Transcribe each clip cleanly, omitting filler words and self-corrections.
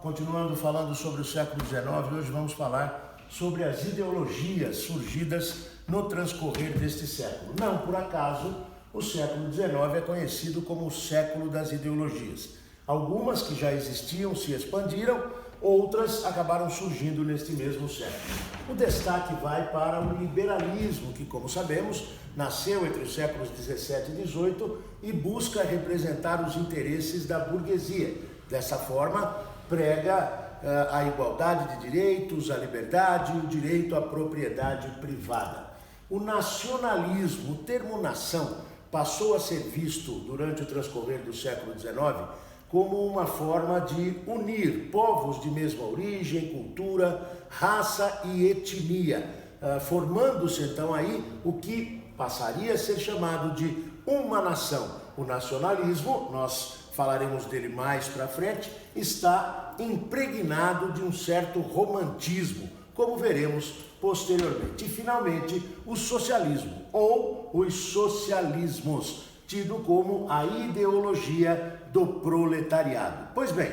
continuando falando sobre o século XIX, hoje vamos falar sobre as ideologias surgidas no transcorrer deste século. Não por acaso, o século XIX é conhecido como o século das ideologias. Algumas que já existiam se expandiram, outras acabaram surgindo neste mesmo século. O destaque vai para o liberalismo, que, como sabemos, nasceu entre os séculos XVII e XVIII e busca representar os interesses da burguesia. Dessa forma, prega a igualdade de direitos, a liberdade e o direito à propriedade privada. O nacionalismo, o termo nação, passou a ser visto durante o transcorrer do século XIX como uma forma de unir povos de mesma origem, cultura, raça e etnia, formando-se então aí o que passaria a ser chamado de uma nação. O nacionalismo, nós falaremos dele mais para frente, está impregnado de um certo romantismo, como veremos posteriormente. E finalmente, o socialismo, ou os socialismos, tido como a ideologia do proletariado. Pois bem,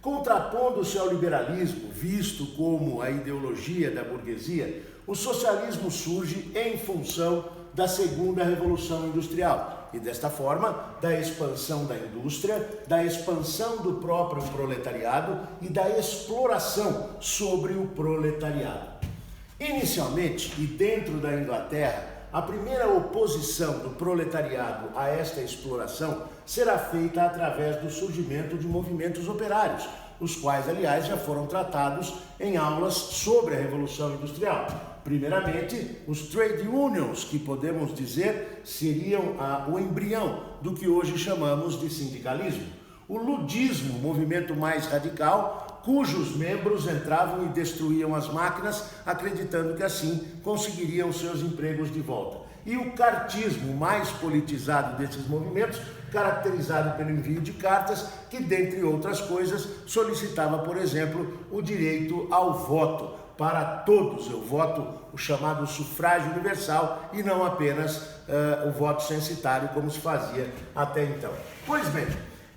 contrapondo-se ao liberalismo, visto como a ideologia da burguesia, o socialismo surge em função da segunda revolução industrial e, desta forma, da expansão da indústria, da expansão do próprio proletariado e da exploração sobre o proletariado. Inicialmente, e dentro da Inglaterra, a primeira oposição do proletariado a esta exploração será feita através do surgimento de movimentos operários, os quais, aliás, já foram tratados em aulas sobre a Revolução Industrial. Primeiramente, os trade unions, que podemos dizer seriam o embrião do que hoje chamamos de sindicalismo. O ludismo, movimento mais radical, cujos membros entravam e destruíam as máquinas, acreditando que assim conseguiriam seus empregos de volta. E o cartismo, mais politizado desses movimentos, caracterizado pelo envio de cartas, que, dentre outras coisas, solicitava, por exemplo, o direito ao voto para todos, o voto, o chamado sufrágio universal, e não apenas o voto censitário, como se fazia até então. Pois bem,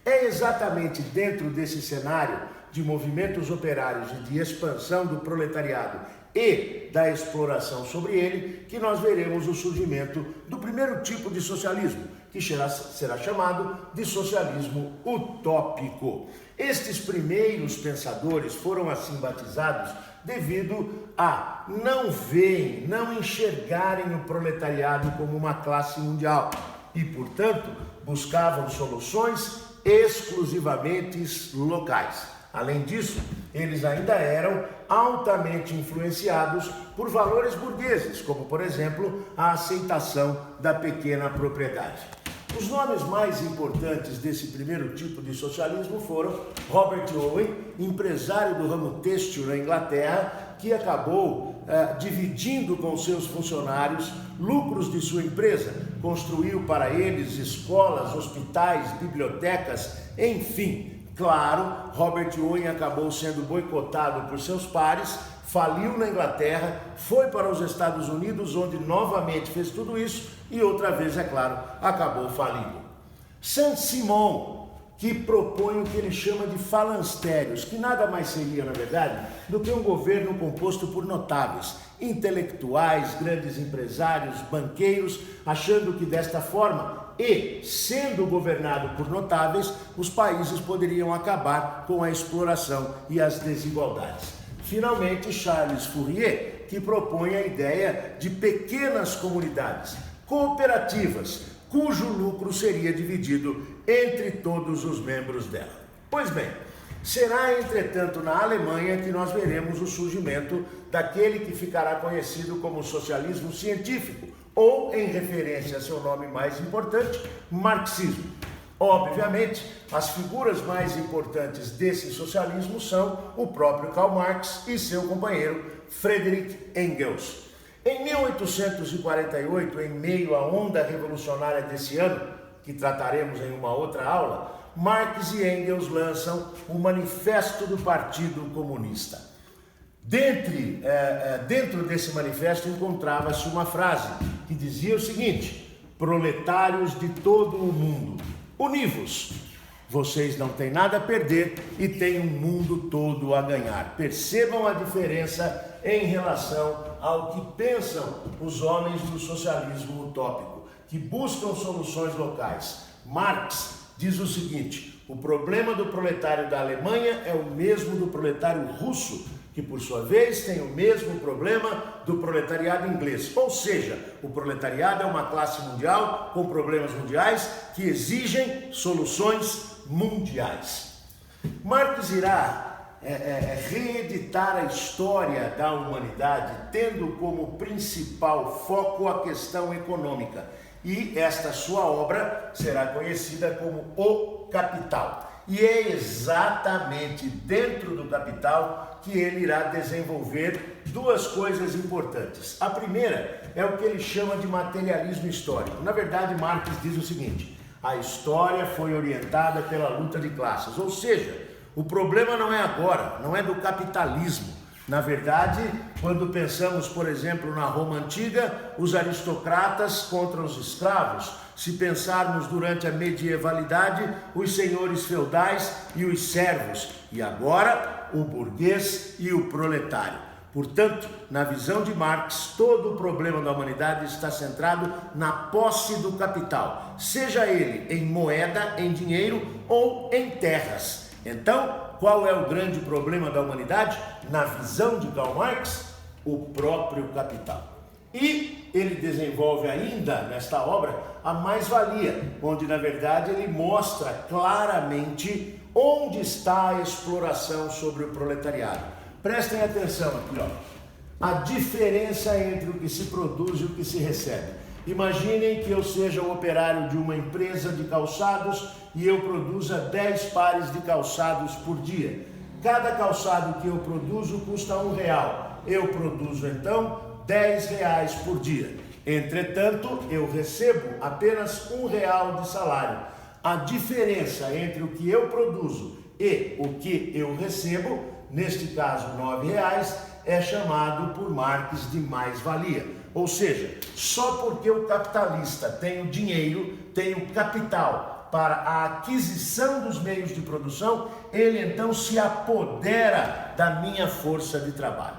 é exatamente dentro desse cenário de movimentos operários e de expansão do proletariado e da exploração sobre ele que nós veremos o surgimento do primeiro tipo de socialismo, que será chamado de socialismo utópico. Estes primeiros pensadores foram assim batizados devido a não enxergarem o proletariado como uma classe mundial e, portanto, buscavam soluções exclusivamente locais. Além disso, eles ainda eram altamente influenciados por valores burgueses, como, por exemplo, a aceitação da pequena propriedade. Os nomes mais importantes desse primeiro tipo de socialismo foram Robert Owen, empresário do ramo têxtil na Inglaterra, que acabou dividindo com seus funcionários lucros de sua empresa, construiu para eles escolas, hospitais, bibliotecas, enfim. Claro, Robert Owen acabou sendo boicotado por seus pares, faliu na Inglaterra, foi para os Estados Unidos, onde novamente fez tudo isso e outra vez, é claro, acabou falindo. Saint-Simon, que propõe o que ele chama de falancérios, que nada mais seria, na verdade, do que um governo composto por notáveis, intelectuais, grandes empresários, banqueiros, achando que desta forma e sendo governado por notáveis, os países poderiam acabar com a exploração e as desigualdades. Finalmente, Charles Fourier, que propõe a ideia de pequenas comunidades cooperativas, cujo lucro seria dividido entre todos os membros dela. Pois bem, será, entretanto, na Alemanha que nós veremos o surgimento daquele que ficará conhecido como socialismo científico, ou, em referência a seu nome mais importante, marxismo. Obviamente, as figuras mais importantes desse socialismo são o próprio Karl Marx e seu companheiro Friedrich Engels. Em 1848, em meio à onda revolucionária desse ano, que trataremos em uma outra aula, Marx e Engels lançam o Manifesto do Partido Comunista. Dentro desse manifesto encontrava-se uma frase que dizia o seguinte: proletários de todo o mundo, univos, Vocês não têm nada a perder e têm um mundo todo a ganhar. Percebam a diferença em relação ao que pensam os homens do socialismo utópico, que buscam soluções locais. Marx diz o seguinte: o problema do proletário da Alemanha é o mesmo do proletário russo, que por sua vez tem o mesmo problema do proletariado inglês. Ou seja, o proletariado é uma classe mundial com problemas mundiais que exigem soluções mundiais. Marx irá reeditar a história da humanidade tendo como principal foco a questão econômica, e esta sua obra será conhecida como O Capital. E é exatamente dentro do Capital que ele irá desenvolver duas coisas importantes. A primeira é o que ele chama de materialismo histórico. Na verdade, Marx diz o seguinte: a história foi orientada pela luta de classes, ou seja, o problema não é agora, não é do capitalismo. Na verdade, quando pensamos, por exemplo, na Roma Antiga, os aristocratas contra os escravos. Se pensarmos durante a medievalidade, os senhores feudais e os servos. E agora, o burguês e o proletário. Portanto, na visão de Marx, todo o problema da humanidade está centrado na posse do capital, seja ele em moeda, em dinheiro ou em terras. Então, qual é o grande problema da humanidade? Na visão de Karl Marx, o próprio capital. E ele desenvolve ainda nesta obra a mais-valia, onde na verdade ele mostra claramente onde está a exploração sobre o proletariado. Prestem atenção aqui, ó. A diferença entre o que se produz e o que se recebe. Imaginem que eu seja o operário de uma empresa de calçados e eu produza 10 pares de calçados por dia. Cada calçado que eu produzo custa R$1. Eu produzo então R$10 por dia. Entretanto, eu recebo apenas R$1 de salário. A diferença entre o que eu produzo e o que eu recebo, neste caso R$9, é chamado por Marx de mais-valia. Ou seja, só porque o capitalista tem o dinheiro, tem o capital para a aquisição dos meios de produção, ele então se apodera da minha força de trabalho.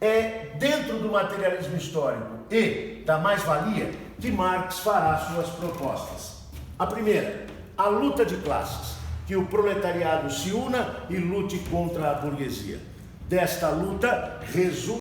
É dentro do materialismo histórico e da mais-valia que Marx fará suas propostas. A primeira, a luta de classes, que o proletariado se una e lute contra a burguesia. Desta luta resulta